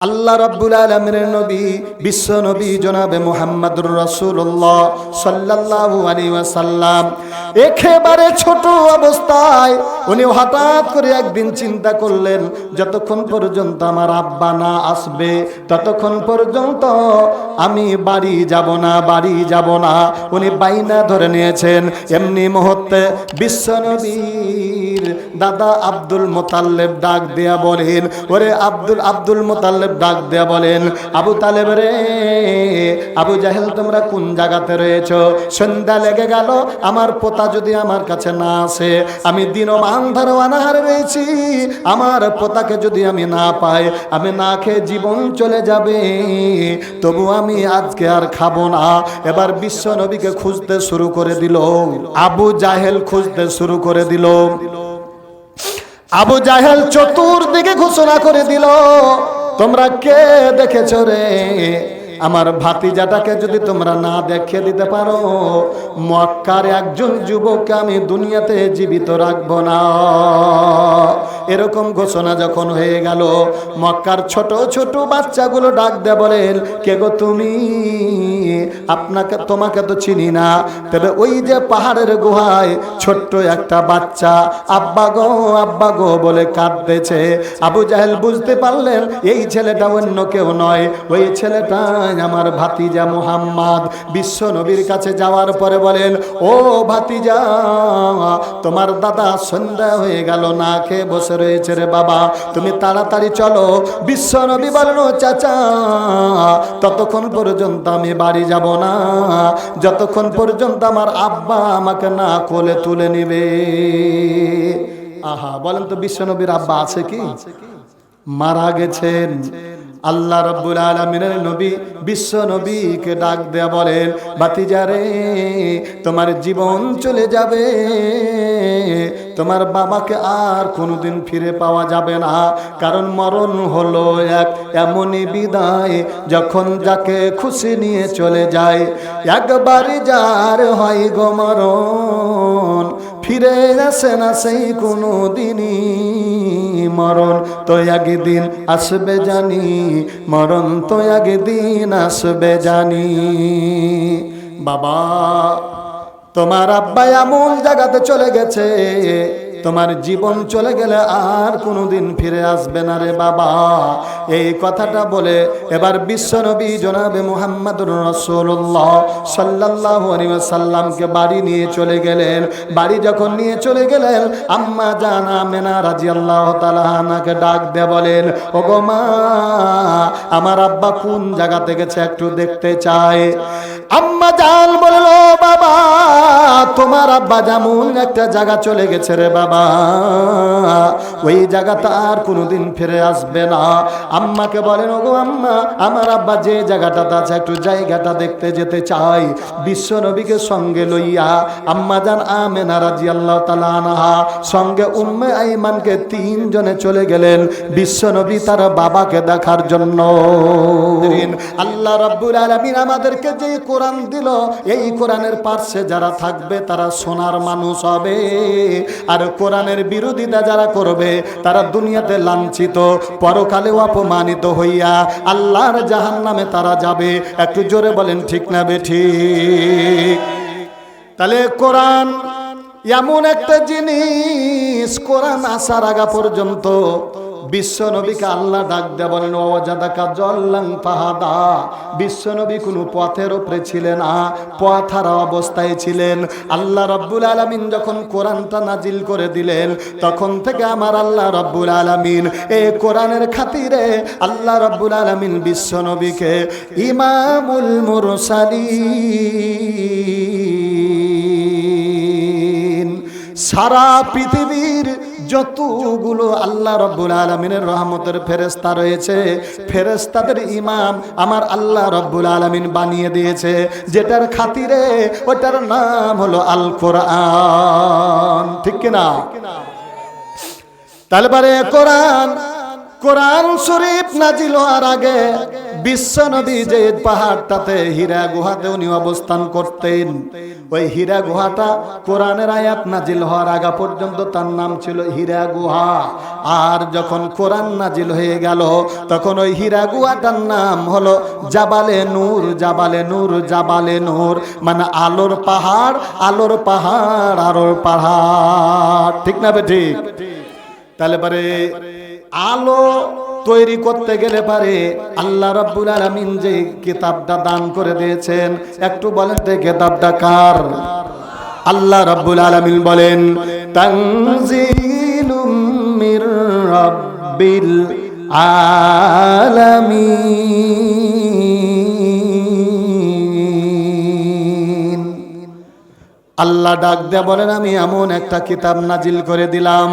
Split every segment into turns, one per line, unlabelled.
আল্লাহ রাব্বুল আলামিনের নবী বিশ্ব নবী জনাবে মুহাম্মদুর রাসূলুল্লাহ সাল্লাল্লাহু আলাইহি ওয়াসাল্লাম একেবারে ছোট অবস্থায় উনি হঠাৎ করে একদিন চিন্তা করলেন, যতক্ষণ পর্যন্ত আমার আব্বা না আসবে ততক্ষণ পর্যন্ত আমি বাড়ি যাব না। উনি বাইনা ধরে নিয়েছেন। এমনি মুহূর্তে বিশ্ব নবীর দাদা আব্দুল মুতাল্লিব ডাক দেয়া বলেন, ওরে আব্দুল মুতাল্লিব ডাক দেয়া বলেন, আবু তালেব রে, আবু জাহেল তোমরা কোন জায়গাতে রয়েছো? সন্ধ্যা লেগে গেল, আমার পোতা যদি আমার কাছে না আসে, আমি দিনমান ধরে অনাহারে রয়েছি, আমার পোতাকে যদি আমি না পাই, আমি না খেয়ে জীবন চলে যাবে, তবু আমি আজকে আর খাবো না। এবার বিশ্ব নবীকে খুঁজতে শুরু করে দিল, আবু জাহেল খুঁজতে শুরু করে দিল। আবু জাহেল চতুর্দিকে ঘোষণা করে দিল, তোমরা কে দেখেছ রে? আমার ভাতিজাটাকে যদি তোমরা না দেখিয়ে দিতে পারো, মক্কার একজন যুবককে আমি দুনিয়াতে জীবিত রাখবো না। এরকম ঘোষণা যখন হয়ে গেল, মক্কার ছোট ছোট বাচ্চাগুলো ডাক দে বলেন, কে গো তুমি? তোমাকে তো চিনি না, তবে ওই যে পাহাড়ের গুহায় ছোট্ট একটা বাচ্চা আব্বা গো বলে কাঁদতেছে। আবু জাহেল বুঝতে পারলেন এই ছেলেটা অন্য কেউ নয়, ওই ছেলেটা আমার ভাতিজা মুহাম্মদ। বিশ্ব নবীর কাছে যাওয়ার পরে বলেন, ও ভাতিজা, তোমার দাদা সন্ধ্যা হয়ে গেল, না খেয়ে বসে রয়েছে রে বাবা, তুমি তাড়াতাড়ি চলো। বিশ্ব নবী বলল, চাচা ততক্ষণ পর্যন্ত আমি বাড়ি যাব না, যতক্ষণ পর্যন্ত আমার আব্বা আমাকে না কোলে তুলে নিবে। আহা, বলেন তো বিশ্ব নবীর আব্বা আছে কি? মারা গেছেন। আল্লাহ রাব্বুল আলামিনের নবী বিশ্ব নবীকে ডাক দেয়া বলেন, ভাতিজা রে, তোমার জীবন চলে যাবে, তোমার বাবাকে আর কোনোদিন ফিরে পাওয়া যাবে না, কারণ মরণ হলো এক এমনই বিদায়, যখন যাকে খুশি নিয়ে চলে যায়। একবার যার হয় গো মরণ, ফিরে আসে না সেই কোনো দিনই, মরণ তো একদিন আসবে জানি, মরণ তো একদিন আসবে জানি। বাবা, তোমার আব্বা এমন জায়গাতে চলে গেছে, তোমার জীবন চলে গেলে আর কোনোদিন ফিরে আসবে না রে বাবা। এই কথাটা বলে এবার বিশ্ব নবী জনাবে মুহাম্মদুর রাসূলুল্লাহ সাল্লাল্লাহু আলাইহি ওয়াসাল্লামকে বাড়ি নিয়ে চলে গেলেন। বাড়ি যখন নিয়ে চলে গেলেন, আম্মা জান আমেনা রাদিয়াল্লাহু তাআলা আনহাকে ডাক দিয়ে বলেন, ওগো মা, আমার আব্বা কোন জায়গাতে গেছে একটু দেখতে চাই। আম্মা জান বলল, বাবা তোমার আব্বা যেমন একটা জায়গা চলে গেছে রে বাবা, ওই জায়গাটা আর কোনোদিন ফিরে আসবে না। আম্মাকে বলেন, ওগো আম্মা, আমার আব্বা যে জায়গাটাতে আছে একটু জায়গাটা দেখতে যেতে চাই। বিশ্ব নবীকে সঙ্গে লইয়া আম্মা জান আমেনা রাদিয়াল্লাহু তাআলা আনহা সঙ্গে উম্মে আইমানকে তিনজনে চলে গেলেন বিশ্ব নবী তার বাবাকে দেখার জন্য। আল্লাহ রাব্বুল আলামিন আমাদেরকে যে কোরআন দিল, এই কোরআনের পাশে যারা থাকবে তারা সোনার মানুষ হবে, আর কোরআনের বিরোধিতা যারা করবে তারা দুনিয়াতে লাঞ্ছিত, পরকালেও অপমানিত হইয়া আল্লাহর জাহান্নামে তারা যাবে। একটু জোরে বলেন ঠিক না বেঠিক? তাহলে কোরআন এমন একটা জিনিস, কোরআন আসার আগা পর্যন্ত বিশ্ব নবীকে আল্লাহ ডাক দেয়া বলেন, ওয়াজাদাকা জল্লাং ফাহাদা। বিশ্ব নবী কোনো পথের উপরে ছিলেন না, পথহারা অবস্থায় ছিলেন। আল্লাহ রাব্বুল আলামিন যখন কোরআনটা নাজিল করে দিলেন, তখন থেকে আমার আল্লাহ রাব্বুল আলামিন এই কোরআনের খাতিরে আল্লাহ রাব্বুল আলামিন বিশ্ব নবীকে ইমামুল মুরসালিন, সারা পৃথিবীর যতগুলো আল্লাহ রাব্বুল আলামিনের রহমতের ফেরেশতা রয়েছে, ফেরেশতাদের ইমাম আমার আল্লাহ রাব্বুল আলামিন বানিয়ে দিয়েছে, যেটার খাতিরে ওটার নাম হলো আল কোরআন। ঠিক কিনা? তাহলে কোরআন কোরআন শরীফ নাজিল হওয়ার আগে বিশ্ব নবী যে পাহাড়টাতে হীরা গুহাতে উনি অবস্থান করতেন, ওই হীরা গুহাটা কোরআনের আয়াত নাজিল হওয়ার আগে পর্যন্ত তার নাম ছিল হীরা গুহা। আর যখন কোরআন নাজিল হয়ে গেল তখন ওই হীরা গুহাটার নাম হলো জাবালে নূর, জাবালে নূর, জাবালে নূর, মানে আলোর পাহাড়, আলোর পাহাড়, আলোর পাহাড়। ঠিক না বে ঠিক? তাহলে পারে আলো তৈরি করতে গেলে পারে আল্লাহ রাব্বুল আলামিন যে কিতাবটা দান করে দিয়েছেন, একটু বলেন তো কিতাবটা কার? আল্লাহ রাব্বুল আলামিন বলেন তানজিলুম মির রাব্বিল আলামিন। আল্লাহ ডাক দেয়া বলেন আমি এমন একটা কিতাব নাজিল করে দিলাম,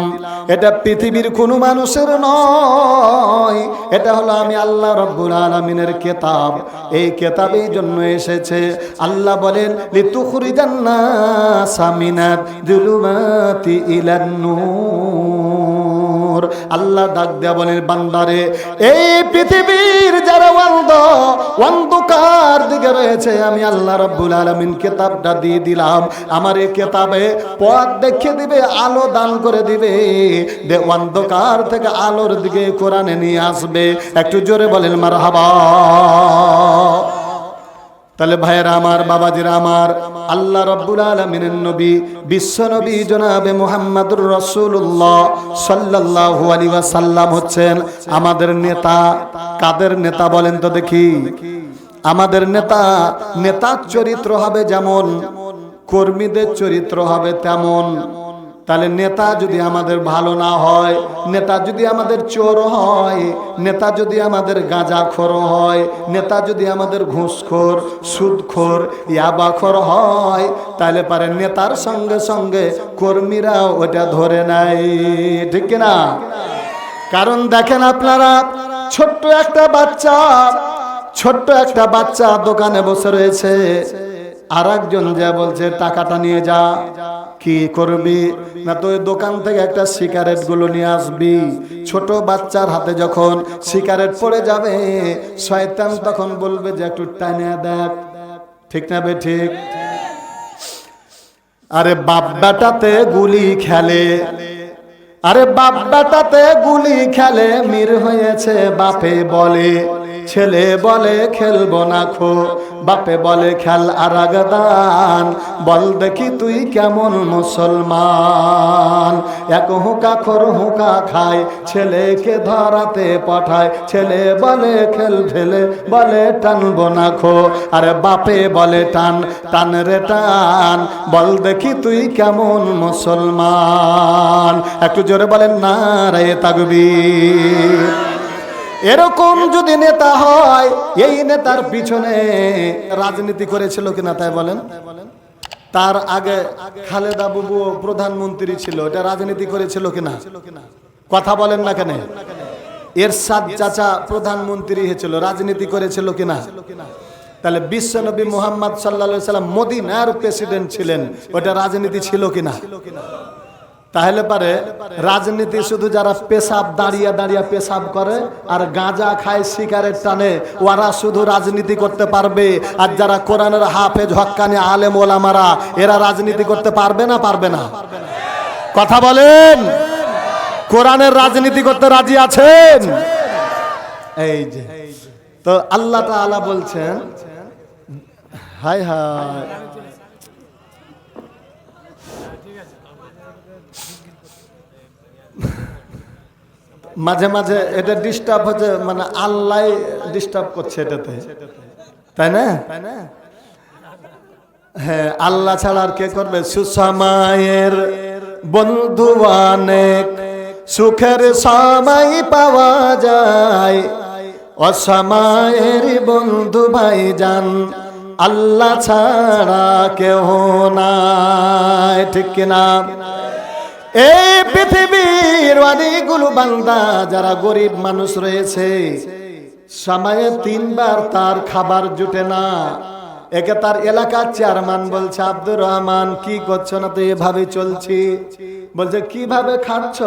এটা পৃথিবীর কোনো মানুষের নয়, এটা হলো আমি আল্লাহ রাব্বুল আলামিনের কিতাব। এই কিতাবের জন্য এসেছে আল্লাহ বলেন লিতুখরিজান নাসা মিনাদ যুলুমাতি ইলান নূর। আল্লাহ ডাক দেয়া বলেন বান্দারে, এই পৃথিবীর যারা অন্ধকার দিকে রয়েছে আমি আল্লাহ রাব্বুল আলামিন কিতাবটা দিয়ে দিলাম। আমার এই কিতাবে পথ দেখিয়ে দিবে, আলো দান করে দিবে, অন্ধকার থেকে আলোর দিকে কোরআনে নিয়ে আসবে। একটু জোরে বলেন মারহাবা। তাহলে ভাইয়েরা আমার, বাবাজিরা আমার, আল্লাহ রাব্বুল আলামিনের নবী বিশ্ব নবী জনাবে মুহাম্মদুর রাসূলুল্লাহ সাল্লাল্লাহু আলাইহি ওয়াসাল্লাম হচ্ছেন আমাদের নেতা। কাদের নেতা বলেন তো দেখি? আমাদের নেতা। নেতার চরিত্র হবে যেমন, কর্মীদের চরিত্র হবে তেমন। তাহলে নেতা যদি আমাদের ভালো না হয়, নেতা যদি আমাদের চোর হয়, নেতা যদি আমাদের গাঁজাখোর হয়, নেতা যদি আমাদের ঘুষখোর, সুদখোর, ইয়াবাখোর হয়, তাহলে পারে নেতার সঙ্গে সঙ্গে কর্মীরাও ওটা ধরে নেয়। ঠিক কিনা? কারণ দেখেন আপনারা, ছোট্ট একটা বাচ্চা দোকানে বসে রয়েছে, আর একজন যা বলছে টাকাটা নিয়ে যা। কি করবি? না তো ওই দোকান থেকে একটা সিগারেট গুলো নিয়ে আসবি। ছোট বাচ্চার হাতে যখন সিগারেট পড়ে যাবে, শয়তান তখন বলবে যে একটু টানে দেখ। ঠিক না বে ঠিক? আরে বাপ বেটাতে গুলি খেলে, আরে বাপ বেটাতে গুলি খেলে, মির হয়েছে বাপে বলে, ছেলে বলে খেলবো না খো, বাপে বলে খেল আরাগদান, বল দেখি তুই কেমন মুসলমান। এক হুঁকা খোর হুঁকা খায়, ছেলেকে ধরাতে পাঠায়, ছেলে বলে খেল ফেলে, বলে টানবো না খো, আরে বাপে বলে টান, টান রে টান, বল দেখি তুই কেমন মুসলমান। একটু জোরে বলেন নারে তাকবীর। এরকম যদি নেতা হয়, এই নেতার পিছনে রাজনীতি করেছিল কিনা তাই বলেন? তার আগে খালেদা বুবু প্রধানমন্ত্রী ছিল, এটা রাজনীতি করেছিল কিনা? কথা বলেন না কেন? এরশাদ চাচা প্রধানমন্ত্রী হয়েছিল, রাজনীতি করেছিল কিনা? তাহলে বিশ্বনবী মুহাম্মদ সাল্লাল্লাহু আলাইহি সাল্লাম মদিনার প্রেসিডেন্ট ছিলেন, ওটা রাজনীতি ছিল কিনা? তাহলে পারে রাজনীতি শুধু যারা পেশাব দাঁড়িয়ে দাঁড়িয়ে পেশাব করে আর গাঁজা খায়, সিগারেট টানে, ওরা শুধু রাজনীতি করতে পারবে। আর যারা কোরআনের হাফেজ হক্কানি আলেম ওলামারা, এরা রাজনীতি করতে পারবে না? পারবে না? কথা বলেন। কোরআনের রাজনীতি করতে রাজি আছেন? এই যে তো আল্লাহ তাআলা বলছেন, হায় হায়, মাঝে মাঝে এটা ডিস্টার্ব হচ্ছে, মানে আল্লাহ ডিস্টার্ব করছে এটাতে, তাই না? হ্যাঁ, আল্লাহ ছাড়া আর কে করবে? সুসময়ের বন্ধু অনেক, সুখের সময় পাওয়া যায়, অসময়ের বন্ধু ভাইজান আল্লাহ ছাড়া কেউ নাই। ঠিক কিনা? এই পৃথিবীর অনেকগুলো বান্দা যারা গরিব মানুষ রয়েছে, সময়ে 3 বার তার খাবার জুটে না। একে তার এলাকার চেয়ারম্যান বলছে, আব্দুর রহমান কি করছো না? তো এভাবে চলছি। বলছে কিভাবে খাচ্ছ?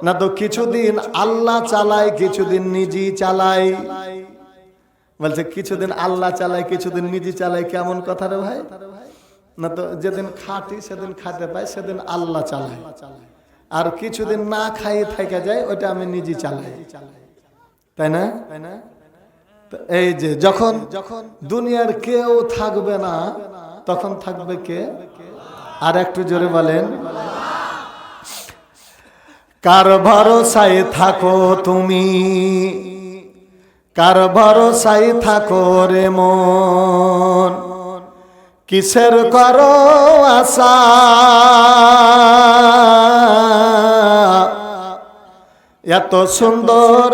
না তো কিছুদিন আল্লাহ চালায়, কিছুদিন নিজে চালায়। বলছে কিছুদিন আল্লাহ চালায়, কিছুদিন নিজে চালায়, কেমন কথা রে ভাই? না তো যেদিন খাটি সেদিন খাতে পাই, সেদিন আল্লাহ চালায়, আর কিছুদিন না খাই থেকে যায়, ওটা আমি নিজে চালাই, তাই না? এই যে যখন দুনিয়ার কেউ থাকবে না, তখন থাকবে কে? আর একটু জোরে বলেন। কার ভরসায় থাকো তুমি, কার ভরসায় থাকো রে মন, কিসের করো আশা? এত সুন্দর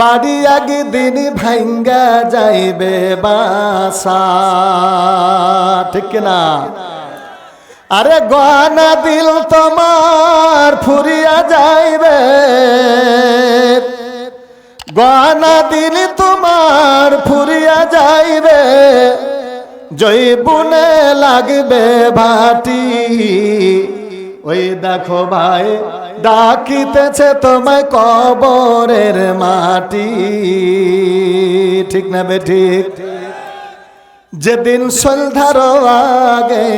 বাড়ি আগে দিন ভাঙ্গা যাইবে বাসা, ঠিক না? আরে গয়না দিল তোমার ফুরিয়া যাইবে, গয়না দিল তোমার ফুরিয়া যাইবে, জৈবনে লাগবে ভাটি। ওই দেখো ভাই ডাকিতেছে তোমায় কবরের মাটি, ঠিক না বে ঠিক? যেদিন সন্ধ্যার আগে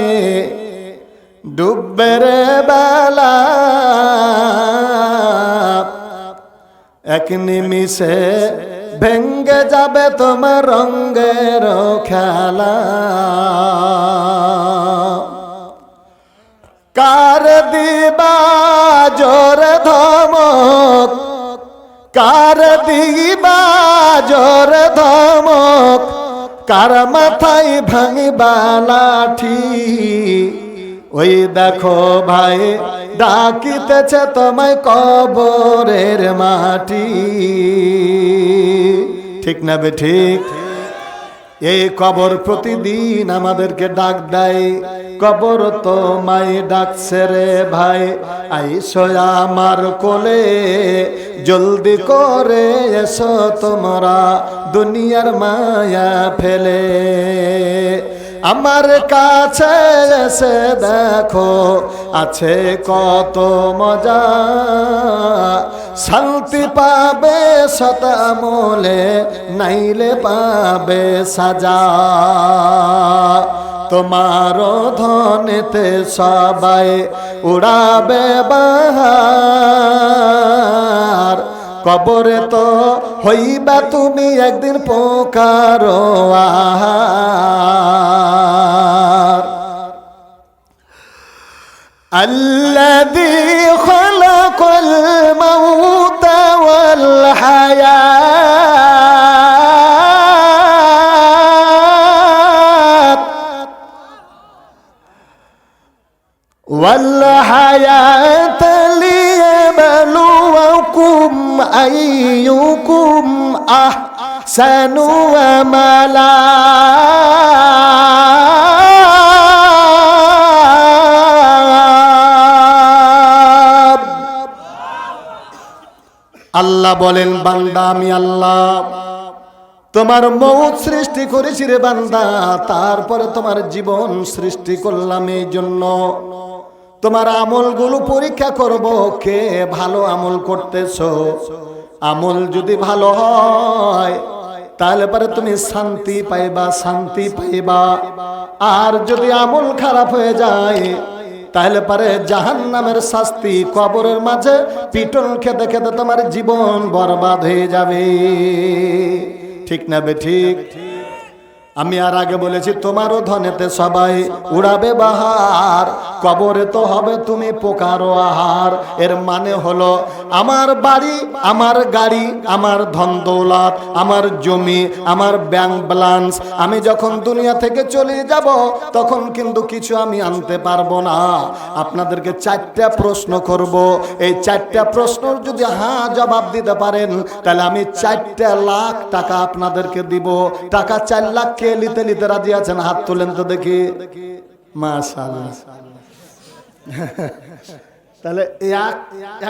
ডুববে রে বেলা, এক নিমিষে ভেঙ্গে যাবে তোমার রঙের খেলা। কার দিবা জোরে ধমক, কার দিবা জোরে ধমক, কার মাথায় ভাঙিবা লাঠি। ওই দেখো ভাই ডাকিতেছে তোমায় কবরের মাটি, ঠিক না বে ঠিক? এই কবর প্রতিদিন আমাদেরকে ডাক দেয়, কবর তোমায় ডাকছে রে ভাই, আইসো আমার কোলে, জলদি করে এসো তোমরা দুনিয়ার মায়া ফেলে। আমার কাছে এসে দেখো আছে কত মজা, শান্তি পাবে শতামলে, নাইলে পাবে সাজা। তোমার ধনেতে সবাই উড়াবে বাহার, কবরে তো হইবা তুমি একদিন পোকারো আহার। আল্লাযী খালাকাল মাউতা ওয়াল হায়াত ওয়াল হায়াত লিয়াবলুয়াকুম আইয়ুকুম আহসানু আমালা। আল্লাহ বলেন, বান্দা আমি আল্লাহ তোমার মৌত সৃষ্টি করেছি রে বান্দা, তারপরে তোমার জীবন সৃষ্টি করলাম এই জন্য তোমার আমলগুলো পরীক্ষা করব, কে ভালো আমল করতেছো। আমল যদি ভালো হয় তাহলে পরে তুমি শান্তি পাইবা, শান্তি পাইবা। আর যদি আমল খারাপ হয়ে যায় তাহলে পরে জাহান্নামের শাস্তি, কবরের মাঝে পিটন খেতে খেতে তোমার জীবন বরবাদ হয়ে যাবে, ঠিক না বে ঠিক? আমি আর আগে বলেছি তোমারও ধনেতে সবাই উড়াবে বাহার, কবরে তো হবে তুমি পোকারো আহার। এর মানে হলো আমার বাড়ি, আমার গাড়ি, আমার ধন দৌলত, আমার জমি, আমার ব্যাংক ব্যালেন্স, আমি যখন দুনিয়া থেকে চলে যাব তখন কিন্তু কিছু আমি আনতে পারবো না। আপনাদেরকে 4টা প্রশ্ন করব, এই 4টা প্রশ্নের যদি হ্যাঁ জবাব দিতে পারেন তাহলে আমি 4 লাখ টাকা আপনাদেরকে দিব। টাকা 4 লাখ কে নিতে নিতে রাজি আছেন? হাত তোলেন তো দেখি। মাশাআল্লাহ। তাহলে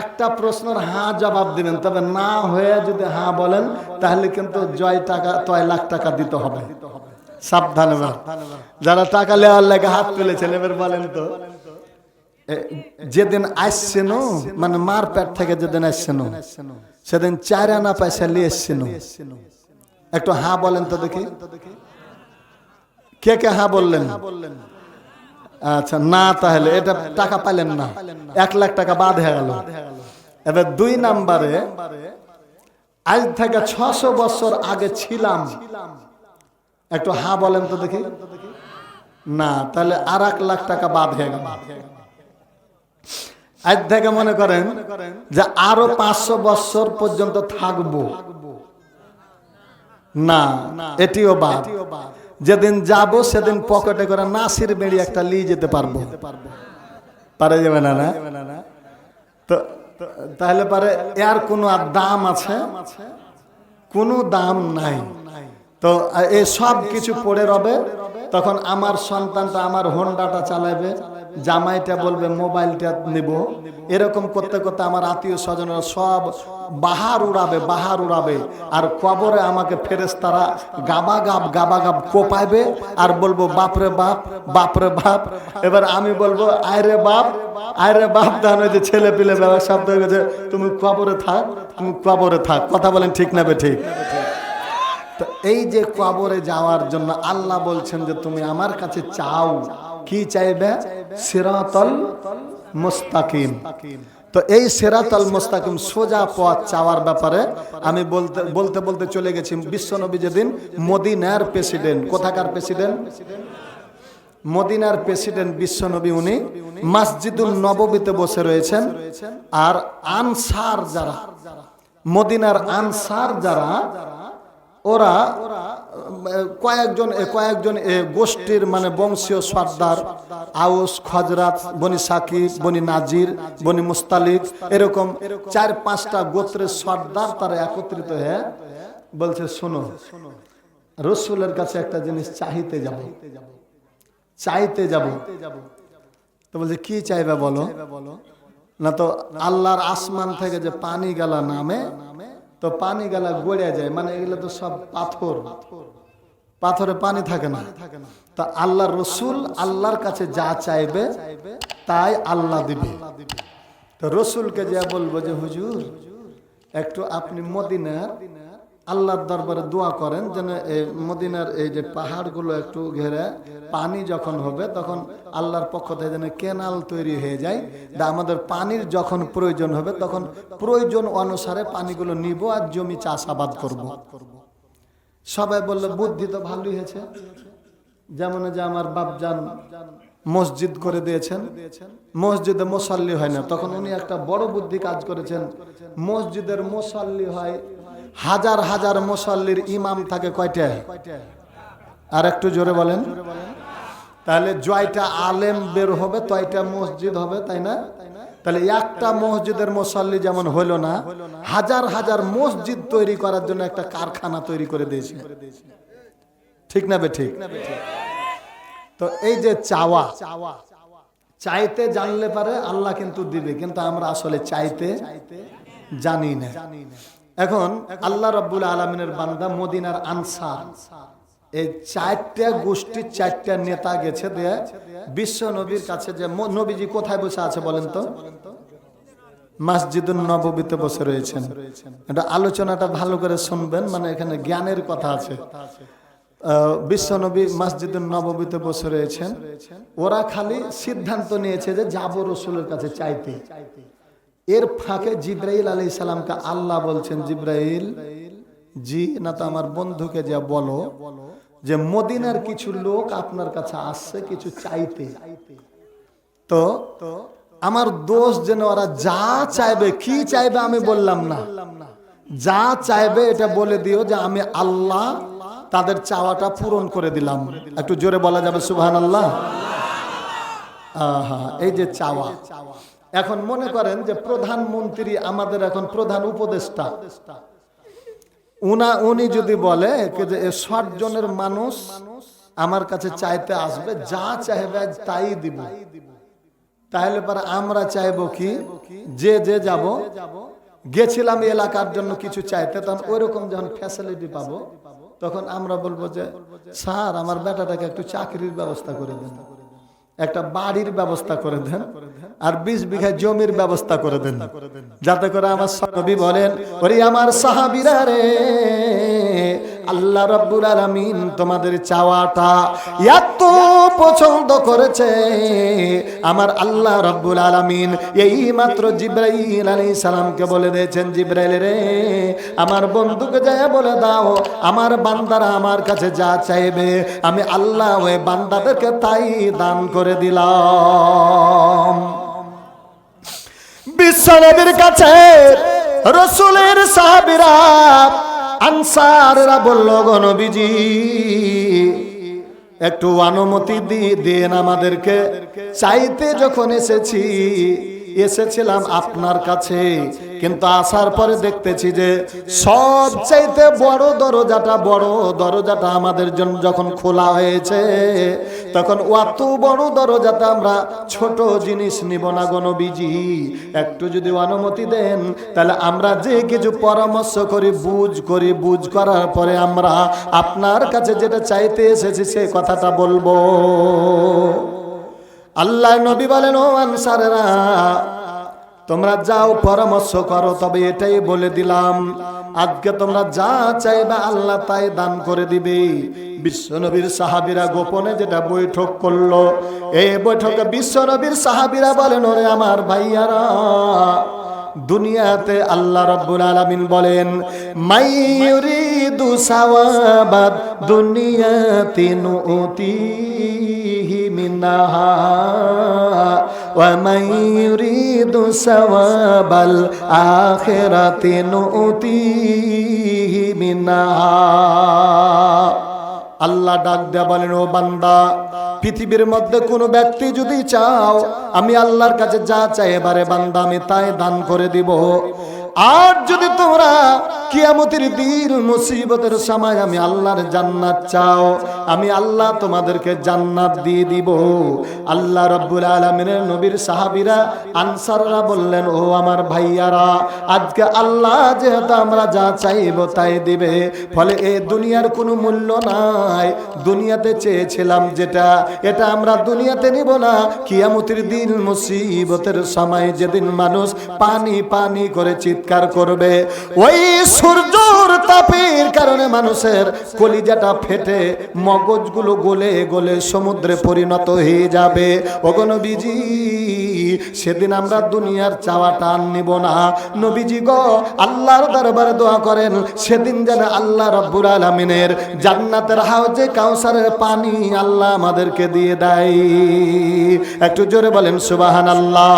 একটা প্রশ্নের হ্যাঁ জবাব দিবেন, তবে না হয়ে যদি হ্যাঁ বলেন তাহলে কিন্তু 6 লাখ টাকা দিতে হবে। সাবধান। যারা টাকা নেওয়ার লাগে হাত তুলেছেন এবার বলেন তো। যেদিন আসছেন মানে মার পেট থেকে যেদিন আসছেন সেদিন 4 আনা পয়সা নিয়ে এসছেন। একটু হ্যাঁ বলেন তো দেখি, কে কে হ্যাঁ বললেন? আচ্ছা না, তাহলে এটা টাকা পাইলেন না, 1 লাখ টাকা বাদ হয়ে গেল। এবার 2 নম্বরে আজ থেকে 600 বছর আগে ছিলাম, একটু হ্যাঁ বলেন তো দেখি। না, তাহলে আর 1 লাখ টাকা বাদ হয়ে গেল। আজ থেকে মনে করেন যে আরো 500 বছর পর্যন্ত থাকবো, না এটিও বাদ। যেদিন যাব সেদিন পকেটে করে নাসির বেড়ি একটা নিয়ে যেতে পারবো, পারা যাবে না? না তো তাহলে পারে এর কোনো আর দাম আছে? কোনো দাম নাই। তো এই সব কিছু পড়ে রবে। তখন আমার সন্তানটা আমার হোন্ডাটা চালাবে, জামাইটা বলবে মোবাইলটা নিব। এরকম করতে করতে আমার আত্মীয় স্বজনরা সব বাহার উড়াবে। আর কবরে আমাকে ফেরেশতারা গাবাগাব কোপাইবে আর বলবো বাপরে বাপ। এবার আমি বলবো আয়রে বাপ দান, ওই যে ছেলে পিলে ব্যবসা শব্দ হয়ে গেছে, তুমি কবরে থাক। কথা বলেন ঠিক না বে ঠিক? তো এই যে কবরে যাওয়ার জন্য আল্লাহ বলছেন যে তুমি আমার কাছে চাও, কি চাইবে? সিরাতাল মুস্তাকিম। তো এই সিরাতাল মুস্তাকিম সোজা পথ চাওয়ার ব্যাপারে আমি বলতে চলে গেছি। বিশ্বনবী যেদিন মদিনার প্রেসিডেন্ট, কোথাকার প্রেসিডেন্ট? মদিনার প্রেসিডেন্ট বিশ্বনবী, উনি মসজিদুল নববীতে বসে রয়েছেন। আর আনসার যারা, মদিনার আনসার যারা, ওরা কয়েকজন গোষ্ঠীর মানে বংশীয় সর্দার, আউস, খজরাত, বনি সাকিব, বনি নাজির, বনি মুস্তালিক, এরকম 4-5টা গোত্রের সর্দার তারা একত্রিত হয়ে বলছে শোনো, রসুলের কাছে একটা জিনিস চাইতে যাব। তো বলছে কি চাইবে বলো? না তো আল্লাহর আসমান থেকে যে পানি গালা নামে, তো পানি গালা গড়ে যায়, মানে এগুলো তো সব পাথরে পানি থাকে না। তা আল্লাহর রসুল আল্লাহর কাছে যা চাইবে তাই আল্লাহ দিবে। তো রসুলকে যা বলবো যে হুজুর একটু আপনি মদিনার আল্লাহর দরবারে দোয়া করেন যেন মদিনার এই যে পাহাড়গুলো একটু ঘেরে পানি যখন হবে তখন আল্লাহর পক্ষ থেকে যেন কেনাল তৈরি হয়ে যায়, আমাদের পানির যখন প্রয়োজন হবে তখন প্রয়োজন অনুসারে পানিগুলো নিব আর জমি চাষাবাদ করব। সবাই বললো বুদ্ধি তো ভালোই হয়েছে, যেমন যে আমার বাপজান মসজিদ করে দিয়েছেন, মসজিদে মুসাল্লি হয় না, তখন উনি একটা বড় বুদ্ধি কাজ করেছেন। মসজিদের মুসাল্লি হয় হাজার হাজার মুসাল্লির, ইমাম থাকে কয়টা? আর একটু জোরে বলেন। তাহলে জয়টা আলেম বের হবে তয়টা মসজিদ হবে, তাই না? তাহলে একটা মসজিদের মুসাল্লি যেমন হলো না, হাজার হাজার মসজিদ তৈরি করার জন্য একটা কারখানা তৈরি করে দিয়েছে। ঠিক না বে ঠিক? তো এই যে চাইতে জানলে পারে আল্লাহ কিন্তু দিবে, কিন্তু আমরা আসলে চাইতে জানি না। এখন আল্লাহ রাব্বুল আলামিনের বান্দা মদিনার আনসার, এই 4টা গোষ্ঠীর 4টা নেতা গেছে দিয়ে বিশ্ব নবীর কাছে যে নবীজি কোথায় বসে আছে বলেন তো? মসজিদুন নববীতে বসে রয়েছেন। এটা আলোচনাটা ভালো করে শুনবেন, মানে এখানে জ্ঞানের কথা আছে। বিশ্ব নবী মসজিদুন নববীতে বসে রয়েছেন। ওরা খালি সিদ্ধান্ত নিয়েছে যে যাব রসুলের কাছে চাইতে। এর ফাঁকে জিব্রাইল আলাইহিস সালামকে আল্লাহ বলছেন, জিব্রাইল জি না তো আমার বন্ধুকে যা বলো যে মদিনার কিছু লোক আপনার কাছে আসছে কিছু চাইতে। তো আমার দোষ যেন ওরা যা চাইবে, কি চাইবে আমি বললাম না, যা চাইবে এটা বলে দিও যে আমি আল্লাহ তাদের চাওয়াটা পূরণ করে দিলাম। একটু জোরে বলা যাবে সুবহানাল্লাহ? আহা, এই যে চাওয়া। এখন মনে করেন যে প্রধানমন্ত্রী আমাদের এখন প্রধান উপদেষ্টা, উনি যদি বলে যে 60 জনের মানুষ আমার কাছে চাইতে আসবে, যা চাইবে তাই দিব, তাহলে পরে আমরা চাইবো কি যে যাব। গেছিলাম এলাকার জন্য কিছু চাইতে, তখন ওইরকম যখন ফ্যাসিলিটি পাবো তখন আমরা বলবো যে স্যার আমার বেটাটাকে একটু চাকরির ব্যবস্থা করে দেন, একটা বাড়ির ব্যবস্থা করে দেন আর 20 বিঘা জমির ব্যবস্থা করে দেন, যাতে করে আমার নবী বলেন, ওরে আমার সাহাবীরা রে, আল্লাহ রাব্বুল আলামিন তোমাদের চাওয়াটা এত পছন্দ করেছে। আমার আল্লাহ রাব্বুল আলামিন এই মাত্র জিবরাইল আলাইহিস সালামকে বলে দিয়েছেন, জিবরাইল রে, আমার বন্ধুকে যায় বলে দাও, আমার বান্দারা আমার কাছে যা চাইবে আমি আল্লাহ ওই বান্দাদেরকে তাই দান করে দিলাম। বিশ্বনবীর কাছে রাসূলের সাহাবীরা আনসাররা বলল, গো নবীজি একটু অনুমতি দিন আমাদেরকে, চাইতে যখন এসেছিলাম আপনার কাছে, কিন্তু আসার পরে দেখতেছি যে সবচাইতে বড় দরজাটা আমাদের জন্য যখন খোলা হয়েছে, তখন অত বড় দরজাটা আমরা ছোট জিনিস নিব না গো নবীজি, একটু যদি অনুমতি দেন তাহলে আমরা যে কিছু পরামর্শ করি বুঝ করার পরে আমরা আপনার কাছে যেটা চাইতে এসেছি সে কথাটা বলবো। আল্লাহ নবী বলেন, ও আনসারেরা তোমরা যাও পরামর্শ করো, তবে এটাই বলে দিলাম আজকে তোমরা যা চাইবে আল্লাহ তাই দান করে দিবে। বিশ্বনবীর সাহাবীরা গোপনে যেটা বৈঠক করলো, এই বৈঠকে বিশ্বনবীর সাহাবীরা বলেন, ওরে আমার ভাইয়ারা, দুনিয়াতে আল্লাহ রাব্বুল আলামিন বলেন, মাইয়ুরিদু সাওয়াবাদ দুনিয়াতি নুতিহি মিনহা ওয়া মাইয়ুরিদু সাওয়াবাল আখিরাতি নুতিহি মিনহা। আল্লাহ ডাক দেয়া বলেন, ও বান্দা, পৃথিবীর মধ্যে কোনো ব্যক্তি যদি চাও আমি আল্লাহর কাছে যা চাই এবারে বান্দা আমি তাই দান করে দিব। আর যদি তোমরা কিয়ামতের দিন মুসিবতের সময় আমি আল্লাহর জান্নাত চাও, আমি আল্লাহ তোমাদেরকে জান্নাত দিয়ে দিব। আল্লাহ রাব্বুল আলামিনের নবীর সাহাবীরা আনসাররা বললেন, ও আমার ভাইয়ারা, আজকে আল্লাহ যেহেতু আমরা যা চাইবো তাই দিবে, ফলে এই দুনিয়ার কোনো মূল্য নাই। দুনিয়াতে চেয়েছিলাম যেটা, এটা আমরা দুনিয়াতে নিব না। কিয়ামতের দিন মুসিবতের সময় যেদিন মানুষ পানি পানি করে চিৎকার করবে, ওই সূর্যের তাপের কারণে মানুষের কলিজাটা ফেটে মগজগুলো গলে গলে সমুদ্রে পরিণত হয়ে যাবে। ওগো নবীজি, সেদিন আমরা দুনিয়ার চাওয়াটা নিব না। নবীজি গো, আল্লাহর দরবারে দোয়া করেন সেদিন যেন আল্লাহ রাব্বুল আলামিনের জান্নাতের হাউজে কাউসারের পানি আল্লাহ আমাদেরকে দিয়ে দেয়। একটু জোরে বলেন সুবহানাল্লাহ।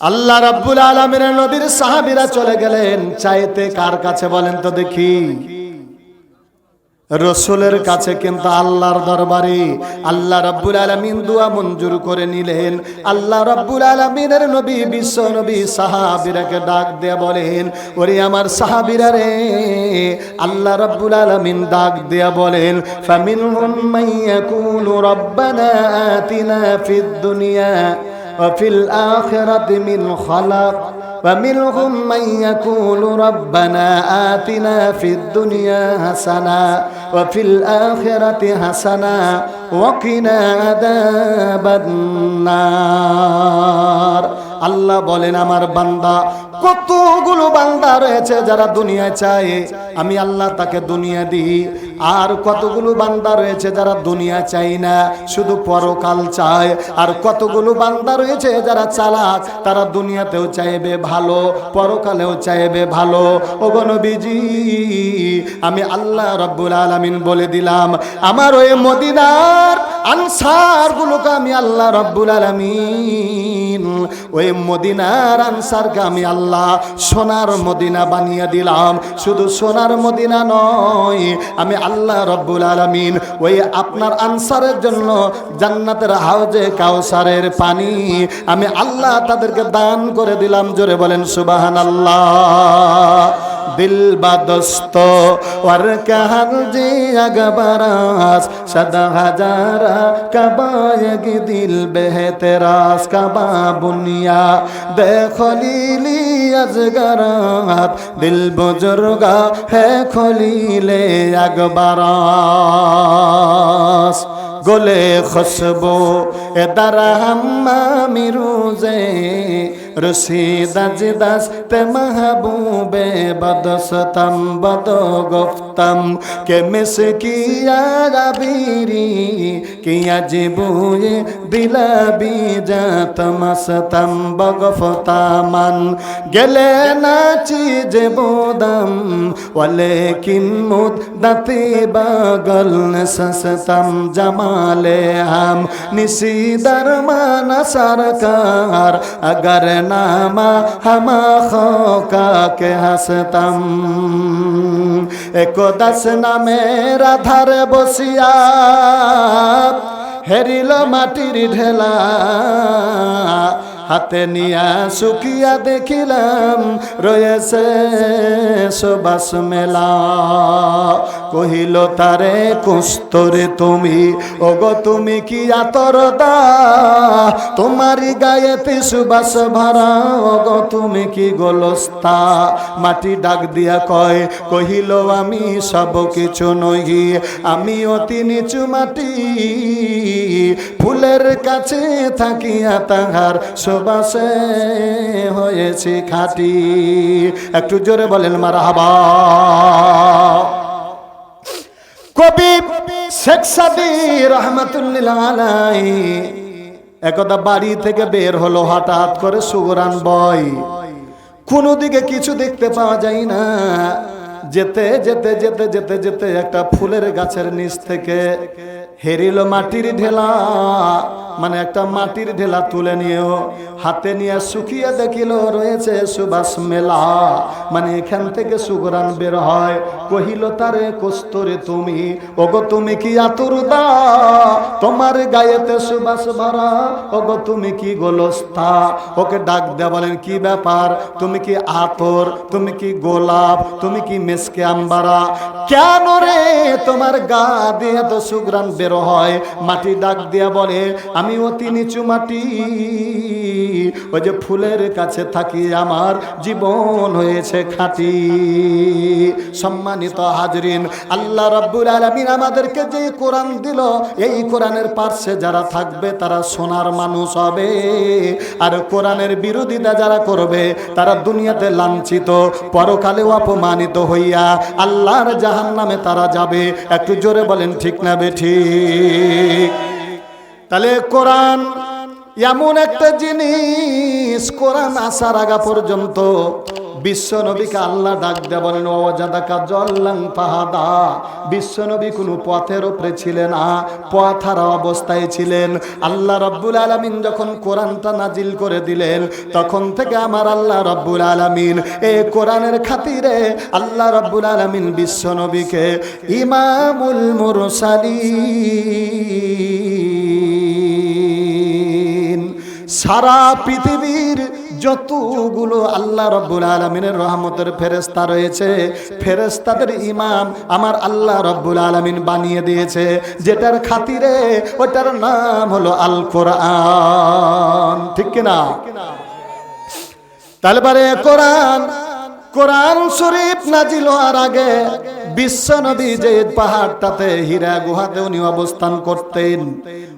আল্লাহ রাব্বুল আলামিনের নবীর সাহাবীরা চলে গেলেন চাইতে কার কাছে বলেন তো দেখি? রাসূলের কাছে। কিন্তু আল্লাহর দরবারে আল্লাহ রাব্বুল আলামিন দোয়া মঞ্জুর করে নিলেন। আল্লাহ রাব্বুল আলামিনের নবী বিশ্ব নবী সাহাবীরাকে ডাক দিয়ে বলেন, ওরে আমার সাহাবীরা রে, আল্লাহ রাব্বুল আলামিন ডাক দিয়ে বলেন, ফামিনহুম মাইয়াকুলু রাব্বানা আতিনা ফিদ দুনিয়া وفي الآخرة من خلق ومنهم من يقول ربنا آتنا في الدنيا حسنة وفي الآخرة حسنة وقنا عذاب النار। আল্লাহ বলেন, আমার বান্দা, কতগুলো বান্দা রয়েছে যারা দুনিয়া চায় আমি আল্লাহ তাকে দুনিয়া দিই, আর কতগুলো বান্দা রয়েছে যারা দুনিয়া চায় না শুধু পরকাল চায়, আর কতগুলো বান্দা রয়েছে যারা চালাক, তারা দুনিয়াতেও চাইবে ভালো, পরকালেও চাইবে ভালো। ওগো নবীজি, আমি আল্লাহ রাব্বুল আলামিন বলে দিলাম, আমার ওই মদিনার আনসার গুলোকে আমি আল্লাহ রাব্বুল আলামিন ওই মদিনার আনসারকে আমি আল্লাহ সোনার মদিনা বানিয়ে দিলাম। শুধু সোনার মদিনা নয়, আমি আল্লাহ রাব্বুল আলামিন ওই আপনার আনসারের জন্য জান্নাতের হাউজে কাউসারের পানি আমি আল্লাহ তাদেরকে দান করে দিলাম। জোরে বলেন সুবহানাল্লাহ। दिल बदस्त और कहर जी अगबरास सदा हजारा कबायगी दिल बेहतरास कबा बुनिया देखो लीली अजगरात दिल बुजुर्गा है खलीले अगबरास। گل خوشبو در حمامی روزه رسید از دست محبوب بدستم بدو گفتم که مسکی عربیری که عجیبوی دل بیجت مستم بگفتا من گله نچیز بودم ولیکن مدتی بگل نسستم جمال هم نسی در من سرکار اگر नामा हमा खोका के हंसतम एको दस ना मेरा धर बसिया हेरिलो माटिर ढेला হাতে নিয়া শুকিয়া দেখিলাম রয়েছে সুবাস মেলা কহিল তারে কুস্তরে তুমি ওগো তুমি কি আতর দা তোমারই গায়েতে সুবাস ভরা ওগো তুমি কি গোলস্তা মাটি ডাক দিয়া কয় কহিল আমি সব কিছু নই আমি অতি নিচু মাটি ফুলের কাছে থাকিয়া তাহার বাসে হয়েছে খাঁটি একটু জোরে বলেন মারহাবা কবি শেখ সাদী রহমাতুল্লাহ আলাইহি একদা বাড়ি থেকে বের হলো হঠাৎ করে সুগরান বয় কোনো দিকে কিছু দেখতে পাওয়া যায় না যেতে যেতে যেতে যেতে যেতে একটা ফুলের গাছের নিচ থেকে হেরিল মাটির ঢেলা মানে একটা মাটির ঢেলা তুলে নিয়েও হাতে নিয়ে শুকিয়ে দেখিল রয়েছে সুবাস মেলা মানে এখান থেকে সুগরান বের হয় কহিল তারে কস্তরে তুমি ওগো তুমি কি আতুরদা তোমার গায়েতে সুবাস ভরা ওগো তুমি কি গোলস্তা ওকে ডাক দেয়া বলেন কি ব্যাপার তুমি কি আতর তুমি কি গোলাপ তুমি কি মেসকে আম্বারা কেন রে তোমার গা দিয়ে তো সুগরান বের হয় মাটি ডাক দিয়া বলে আমি অতি নিচু মাটি ওই যে ফুলের কাছে থাকি আমার জীবন হয়েছে খাঁটি সম্মানিত হাজরিন আল্লাহ রাব্বুল আলামিন আমাদেরকে যে কোরআন দিল এই কোরআনের পাশে যারা থাকবে তারা সোনার মানুষ হবে আর কোরআনের বিরোধিতা যারা করবে তারা দুনিয়াতে লাঞ্ছিত পরকালেও অপমানিত হইয়া আল্লাহর জাহান্নামে তারা যাবে একটু জোরে বলেন ঠিক না বেঠিক তাহলে কোরআন এমন একটা জিনিস কোরআন আসার আগা পর্যন্ত বিশ্ব নবীকে আল্লাহ ডাক দেয়া বলেন ওয়াজাদাকা জল্লাং ফাহাদা বিশ্ব নবী কোনো পথের উপরে ছিলেন না পথ হারা অবস্থায় ছিলেন আল্লাহ রাব্বুল আলামিন যখন কোরআনটা নাজিল করে দিলেন তখন থেকে আমার আল্লাহ রাব্বুল আলামিন এই কোরআনের খাতিরে আল্লাহ রাব্বুল আলামিন বিশ্ব নবীকে ইমামুল মুরসালিন সারা পৃথিবীর যতগুলো আল্লাহ রাব্বুল আলামিনের রহমতের ফেরেশতা রয়েছে ফেরেশতাদের ইমাম আমার আল্লাহ রাব্বুল আলামিন বানিয়ে দিয়েছে যেটার খাতিরে ওটার নাম হলো আল কোরআন ঠিক কি না তাহলে কোরআন শরীফ নাজিল হওয়ার আগে বিশ্ব নবী যে পাহাড়টাতে হীরা গুহাতে উনি অবস্থান করতেন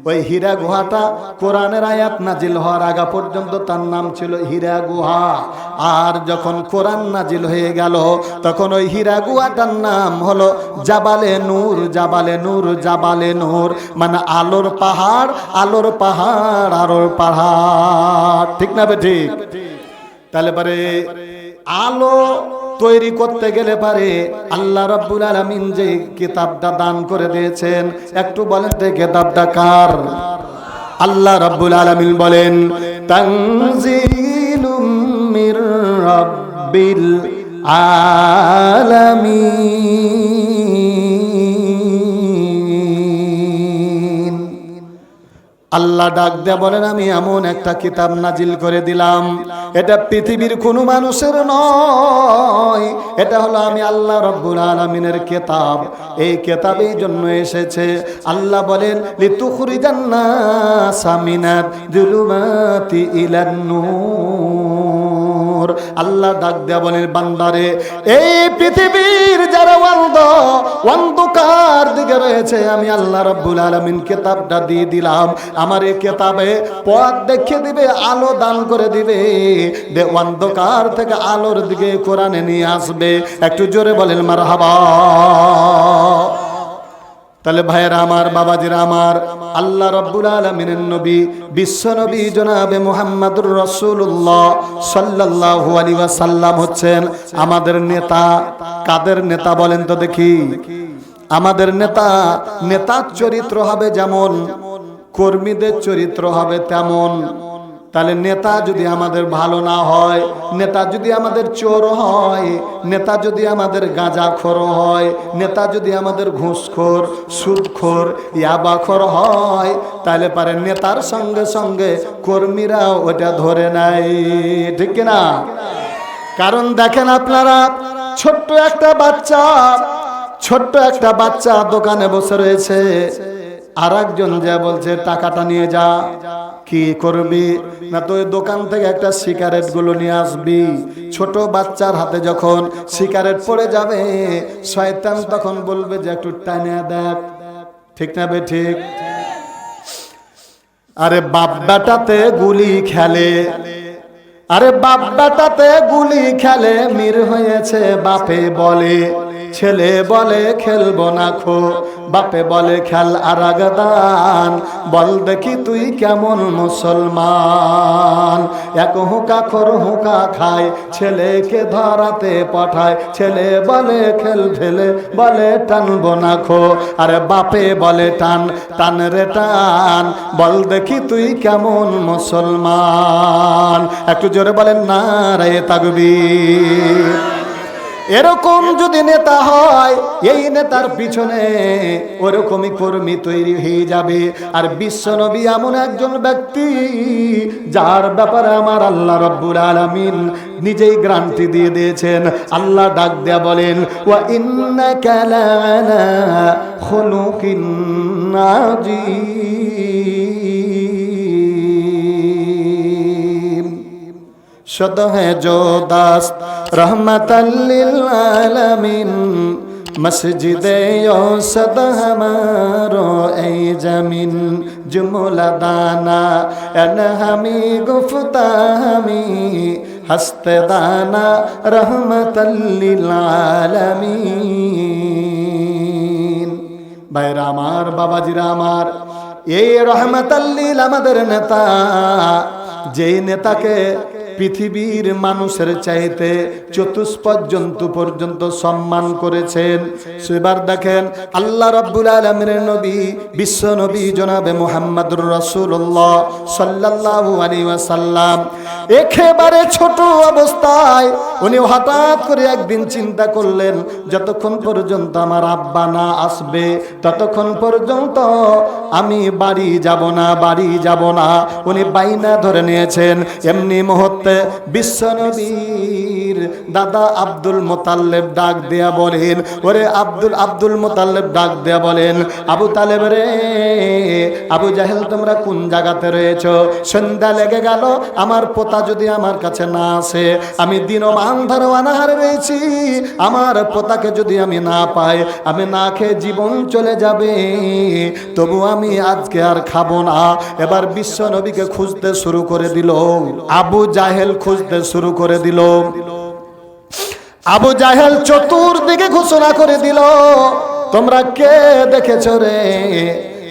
ওই হীরা গুহাটা কোরআনের আয়াত নাজিল হওয়ার আগে পর্যন্ত তার নাম ছিল হীরা গুহা আর যখন কোরআন নাজিল হয়ে গেল তখন ওই হীরা গুহাটার নাম হলো জাবালে নূর জাবালে নূর জাবালে নূর মানে আলোর পাহাড় আলোর পাহাড় আলোর পাহাড় ঠিক না ঠিক তাহলে পরে আলো তৈরি করতে গেলে পারে আল্লাহ রাব্বুল আলামিন যে কিতাবটা দান করে দিয়েছেন একটু বলেন তো কিতাবটা কার আল্লাহ রাব্বুল আলামিন বলেন তানজিলুম মির রাব্বিল আলামিন আল্লাহ ডাক দেয়া বলেন আমি এমন একটা কিতাব নাজিল করে দিলাম এটা পৃথিবীর কোনো মানুষের নয় এটা হলো আমি আল্লাহ রাব্বুল আলামিনের কিতাব এই কিতাবের জন্য এসেছে আল্লাহ বলেন লিতুখরিজান নাসা মিনাদ যুলুমাতি ইলান নূর নূর। আল্লাহ ডাক দেয়া বলেন বান্দারে, এই পৃথিবীর যারা অন্ধকার দিকে রয়েছে, আমি আল্লাহ রাব্বুল আলামিন কিতাবটা দিয়ে দিলাম। আমার এই কিতাবে পথ দেখিয়ে দিবে, আলো দান করে দিবে, অন্ধকার থেকে আলোর দিকে কোরআনে নিয়ে আসবে। একটু জোরে বলেন মারহাবা। তাহলে ভাইয়েরা আমার, বাবাজিরা আমার, আল্লাহ রাব্বুল আলামিনের নবী, বিশ্ব নবী জনাবে মুহাম্মদুর রাসূলুল্লাহ সাল্লাল্লাহু আলাইহি ওয়াসাল্লাম হচ্ছেন আমাদের নেতা। কাদের নেতা বলেন তো দেখি? আমাদের নেতা। নেতার চরিত্র হবে যেমন, কর্মীদের চরিত্র হবে তেমন। তাহলে নেতা যদি আমাদের ভালো না হয়, নেতা যদি আমাদের চোর হয়, নেতা যদি আমাদের গাঁজাখোর হয়, নেতা যদি আমাদের ঘুষখোর, সুদখোর, ইয়াবাখোর হয়, তাহলে পারে নেতার সঙ্গে সঙ্গে কর্মীরাও ওটা ধরে নেয়, ঠিক কিনা? কারণ দেখেন আপনারা, ছোট্ট একটা বাচ্চা দোকানে বসে রয়েছে, আর একজন যা বলছে টাকাটা নিয়ে যা। কি করবি? না তো ওই দোকান থেকে একটা সিগারেট গুলো নিয়ে আসবি। ছোট বাচ্চার হাতে যখন সিগারেট পড়ে যাবে, শয়তান তখন বলবে যে একটু টানে দেখ, ঠিক না বে ঠিক? আরে বাপ বেটাতে গুলি খেলে, আরে বাপ বেটাতে গুলি খেলে, মির হয়েছে বাপে বলে, ছেলে বলে খেলবো না খো, বাপে বলে খেল আরাগদান, বল দেখি তুই কেমন মুসলমান। এক হুঁকা খোর হুঁকা খায়, ছেলেকে ধরাতে পাঠায়, ছেলে বলে খেল ফেলে, বলে টানবো না খো, আরে বাপে বলে টান, টান রে টান, বল দেখি তুই কেমন মুসলমান। একটু জোরে বলেন নারায়ে তাকবীর। এরকম যদি নেতা হয়, এই নেতার পিছনে ওরকমই কর্মী তৈরি হয়ে যাবে। আর বিশ্ব নবী এমন একজন ব্যক্তি, যার ব্যাপারে আমার আল্লাহ রাব্বুল আলামিন নিজেই গ্যারান্টি দিয়ে দিয়েছেন। আল্লাহ ডাক দেয়া বলেন, ওয়া ইন্নাকা লা'আলা খুলুকিন আযীম। शुद्ध है जो दास्त रहमतल लिल आलमीन, मस्जिदे औसद हमारो ऐ जमीन, जुमला दाना एन हमी गुफ्ता हमी, हस्ते दाना रहमतल लिल आलमीन। भाईरा आमार, बाबाजीरा आमार, এই রহমাতাল লিল আমাদের নেতা, যেই নেতাকে পৃথিবীর মানুষের চাইতে চতুষ্পদ জন্তু পর্যন্ত সম্মান করেছেন। সেবার দেখেন আল্লাহ রাব্বুল আলামিনের নবী, বিশ্ব নবী জনাবে মুহাম্মদুর রাসূলুল্লাহ সাল্লাল্লাহু আলাইহি ওয়াসাল্লাম একেবারে ছোট অবস্থায় উনি হঠাৎ করে একদিন চিন্তা করলেন, যতক্ষণ পর্যন্ত আমার আব্বা না আসবে ততক্ষণ পর্যন্ত আমি বাড়ি যাব না। উনি বাইনা ধরে নিয়েছেন। এমনি মুহূর্তে বিশ্ব নবীর দাদা আব্দুল মুতাল্লিব ডাক দেয়া বলেন, ওরে আব্দুল মুতাল্লিব ডাক দেয়া বলেন, আবু তালেব রে, আবু জাহেল তোমরা কোন জায়গাতে রয়েছো? সন্ধ্যা লেগে গেল, আমার পোতা যদি আমার কাছে না আসে, আমি দিনমান ধরে অনাহারে রয়েছি, আমার পোতাকে যদি আমি না পাই, আমি না খেয়ে জীবন চলে যাবে, তবু আমি আজকে আর খাবো না। এবার বিশ্ব নবীকে খুঁজতে শুরু করে দিল, আবু জাহেল খুঁজতে শুরু করে দিল। আবু জাহেল চতুর্দিকে ঘোষণা করে দিল, তোমরা কে দেখেছো রে?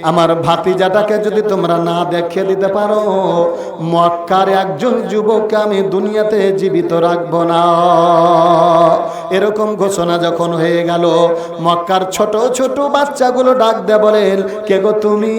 আমার ভাতিজাটাকে যদি তোমরা না দেখিয়ে দিতে পারো, মক্কার একজন যুবককে আমি দুনিয়াতে জীবিত রাখবো না। এরকম ঘোষণা যখন হয়ে গেল, মক্কার ছোট ছোট বাচ্চাগুলো ডাক দেয়া বলেন, কে গো তুমি?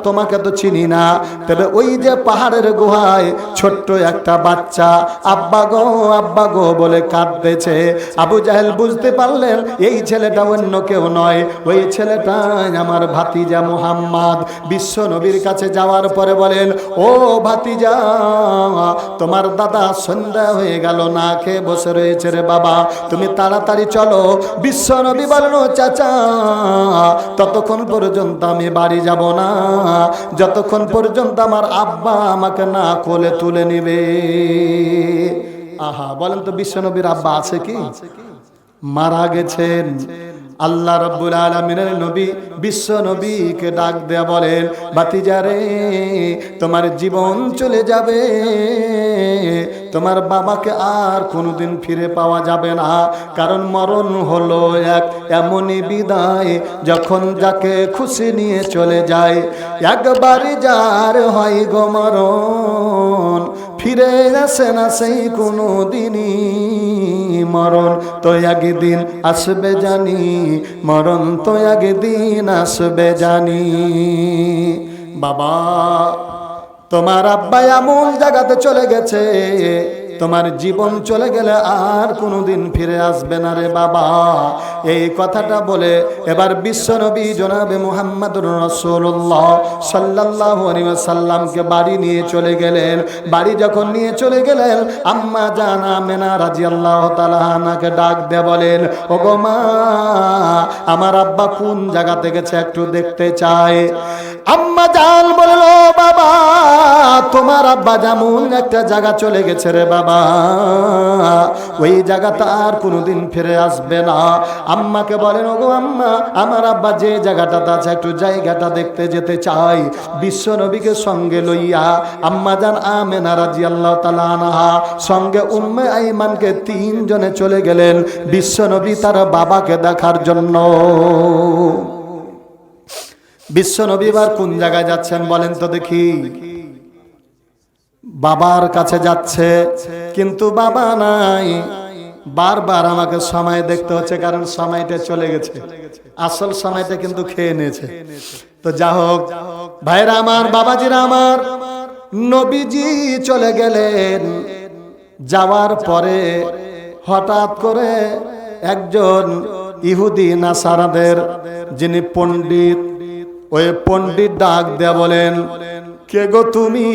তোমাকে তো চিনি না, তবে ওই যে পাহাড়ের গুহায় ছোট্ট একটা বাচ্চা আব্বা গো বলে কাঁদতেছে। আবু জাহেল বুঝতে পারলেন এই ছেলেটা অন্য কেউ নয়, ওই ছেলেটা নাই আমার ভাতিজা মুহাম্মদ। বিশ্ব নবীর কাছে যাওয়ার পরে বলেন, ও ভাতিজা, তোমার দাদা সন্ধ্যা হয়ে গেল, না খেয়ে বসে রয়েছে রে বাবা, তুমি তাড়াতাড়ি চলো। বিশ্ব নবী বলেন, ও চাচা, ততক্ষণ পর্যন্ত আমি বাড়ি যাব না যতক্ষণ পর্যন্ত আমার আব্বা আমাকে না কোলে তুলে নিবে। আহা, বলেন তো বিশ্ব নবীর আব্বা আছে কি? মারা গেছেন। আল্লাহ রাব্বুল আলামিনের নবী বিশ্ব নবীকে ডাক দেয়া বলেন, ভাতিজারে, তোমার জীবন চলে যাবে, তোমার বাবাকে আর কোনোদিন ফিরে পাওয়া যাবে না। কারণ মরণ হলো এক এমনই বিদায়, যখন যাকে খুশি নিয়ে চলে যায়। একবারই যার হয় গো মরণ, ফিরে আসে না সেই কোনো দিনই। মরণ তো একদিন আসবে জানি, মরণ তো একদিন আসবে জানি। বাবা, তোমার আব্বা এমন জায়গাতে চলে গেছে, তোমার জীবন চলে গেলে আর কোনোদিন ফিরে আসবে না রে বাবা। এই কথাটা বলে এবার বিশ্বনবী জনাবে মুহাম্মদুর রাসূলুল্লাহ সাল্লাল্লাহু আলাইহি ওয়াসাল্লামকে বাড়ি নিয়ে চলে গেলেন। বাড়ি যখন নিয়ে চলে গেলেন, আম্মা জান আমেনা রাদিয়াল্লাহু তাআলা আনহাকে ডাক দিয়ে বলেন, ওগো মা, আমার আব্বা কোন জায়গাতে গেছে একটু দেখতে চাই। আম্মা জান বলল, বাবা, তোমার আব্বা যেমন একটা জায়গা চলে গেছে রে বাবা, ওই জায়গাটা আর কোনোদিন ফিরে আসবে না। আম্মাকে বলেন, ওগো আম্মা, আমার আব্বা যে জায়গাটাতে আছে একটু জায়গাটা দেখতে যেতে চাই। বিশ্ব নবীকে সঙ্গে লইয়া আম্মা জান আমেনা রাদিয়াল্লাহু তাআলা আনহা সঙ্গে উম্মে আইমানকে তিনজনে চলে গেলেন বিশ্ব নবী তার বাবাকে দেখার জন্য। বিশ্ব নবী এবার কোন জায়গায় যাচ্ছেন বলেন তো দেখি? বাবার কাছে যাচ্ছে, কিন্তু বাবা নাই। বারবার আমাকে সময় দেখতে হচ্ছে, কারণ সময়টা চলে গেছে, আসল সময়টা কিন্তু খেয়ে নিয়েছে। তো যা হোক ভাইরা আমার, বাবাজিরা আমার, নবীজি চলে গেলেন। যাওয়ার পরে হঠাৎ করে একজন ইহুদি নাসারাদের যিনি পণ্ডিত, ওই পণ্ডিত ডাক দেয়া বলেন, কে গো তুমি?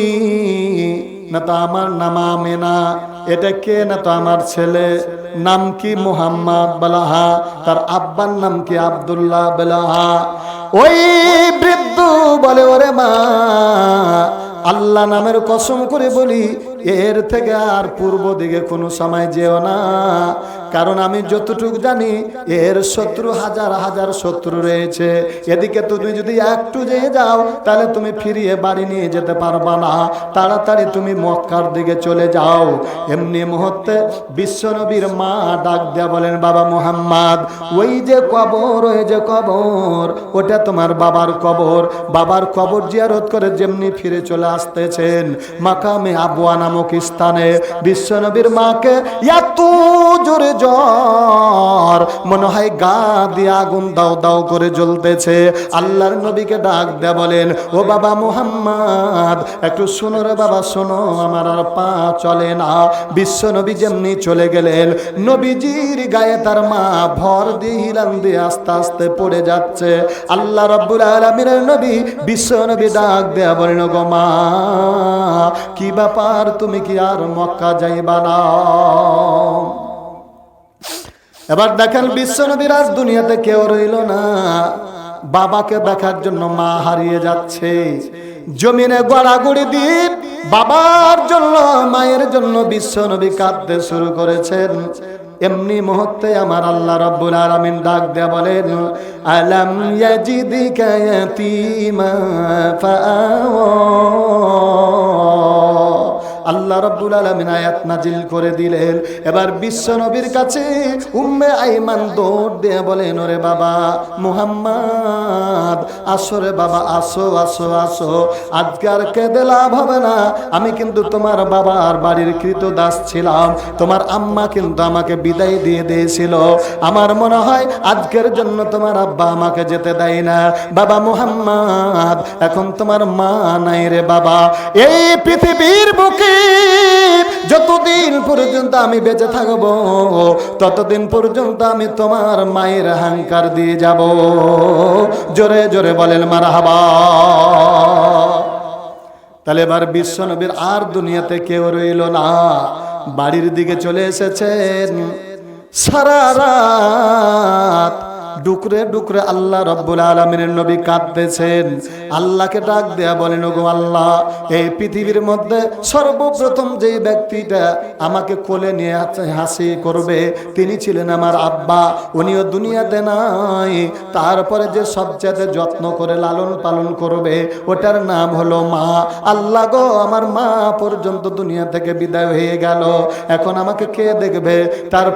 না তো আমার নাম আমেনা। এটা কে? না তো আমার ছেলে। নাম কি? মুহাম্মদ বলাহা। তার আব্বার নাম কি? আব্দুল্লাহ বলাহা। ওই বৃদ্ধ বলে, ওরে মা, আল্লাহ নামের কসম করে বলি, এর থেকে আর পূর্ব দিকে কোনো সময় যেও না। কারণ আমি যতটুকু জানি এর শত্রু হাজার হাজার শত্রু রয়েছে। এদিকে তুমি যদি একটু যেয়ে যাও তাহলে তুমি ফিরিয়ে বাড়ি নিয়ে যেতে পারবা না। তাড়াতাড়ি তুমি মক্কার দিকে চলে যাও। এমনি মুহূর্তে বিশ্বনবীর মা ডাক দেয়া বলেন, বাবা মুহাম্মদ, ওই যে কবর, ওই যে কবর, ওটা তোমার বাবার কবর। বাবার কবর জিয়ারত করে যেমনি ফিরে চলে আসতেছেন মাকামে আবওয়া নামক স্থানে, বিশ্বনবীর মাকে এত জোরে জ্বর, মনে হয় গা দিয়ে আগুন দাও দাও করে জ্বলতেছে। আল্লাহর নবীকে ডাক দেয়া বলেন, ও বাবা মুহাম্মদ, একটু শোনো রে বাবা, শোনো, আমার আর পা চলে না। বিশ্বনবী যেমনি চলে গেলেন, নবীজির গায়ে তার মা ভর দিয়ে হিলান দিয়ে আস্তে আস্তে পড়ে যাচ্ছে। আল্লাহ রাব্বুল আলামিনের নবী বিশ্বনবী ডাক দেয়া বলেন, গো মা, কি ব্যাপার, তুমি কি আর মক্কা যাইবা না? এবার দেখেন বিশ্বনবীর আর দুনিয়াতে কেউ রইল না। বাবাকে দেখার জন্য মা হারিয়ে যাচ্ছে। জমিনে গড়াগড়ি দিয়ে বাবার জন্য, মায়ের জন্য বিশ্বনবী কাঁদতে শুরু করেছেন। এমনি মুহূর্তে আমার আল্লাহ রাব্বুল আলামিন ডাক দেয়া বলেন, আলাম ইয়াজিদিকা ইয়াতীমা ফাআওয়া। আল্লাহ রাব্বুল আলামিন আয়াত নাজিল করে দিলেন। এবার বিশ্বনবীর কাছে উম্মে আইমান দৌড় দিয়ে বলেন, ওরে বাবা মুহাম্মদ, আসো রে বাবা, আসো আসো আসো, আজকে আর কেঁদে লাভ হবে না। আমি কিন্তু তোমার বাবার বাড়ির কৃতদাস ছিলাম। তোমার আম্মা কিন্তু আমাকে বিদায় দিয়ে দিয়েছিল। আমার মনে হয় আজকের জন্য তোমার আব্বা আমাকে যেতে দেয় না। বাবা মুহাম্মদ, এখন তোমার মা নাই রে বাবা। এই পৃথিবীর বুকে যতদিন পর্যন্ত আমি বেঁচে থাকব ততদিন পর্যন্ত আমি তোমার মায়ের হাঙ্কার দিয়ে যাব। জোরে জোরে বলেন মারহাবা। তাহলে এবার বিশ্বনবীর আর দুনিয়াতে কেউ রইল না, বাড়ির দিকে চলে এসেছেন। সারা রাত ডুকরে ডুকরে আল্লাহ রব্বুল আলামিনের নবী কাঁদতেছেন। আল্লাহকে ডাক দেয়া বলেন, ওগো আল্লাহ, এই পৃথিবীর মধ্যে সর্বপ্রথম যে ব্যক্তিটা আমাকে কোলে নিয়ে হাসি করবে তিনি ছিলেন আমার আব্বা। উনিও দুনিয়াতে নাই। তারপরে যে সবচেয়ে যত্ন করে লালন পালন করবে ওটার নাম হলো মা। আল্লাহ গো, আমার মা পর্যন্ত দুনিয়া থেকে বিদায় হয়ে গেল, এখন আমাকে কে দেখবে? তার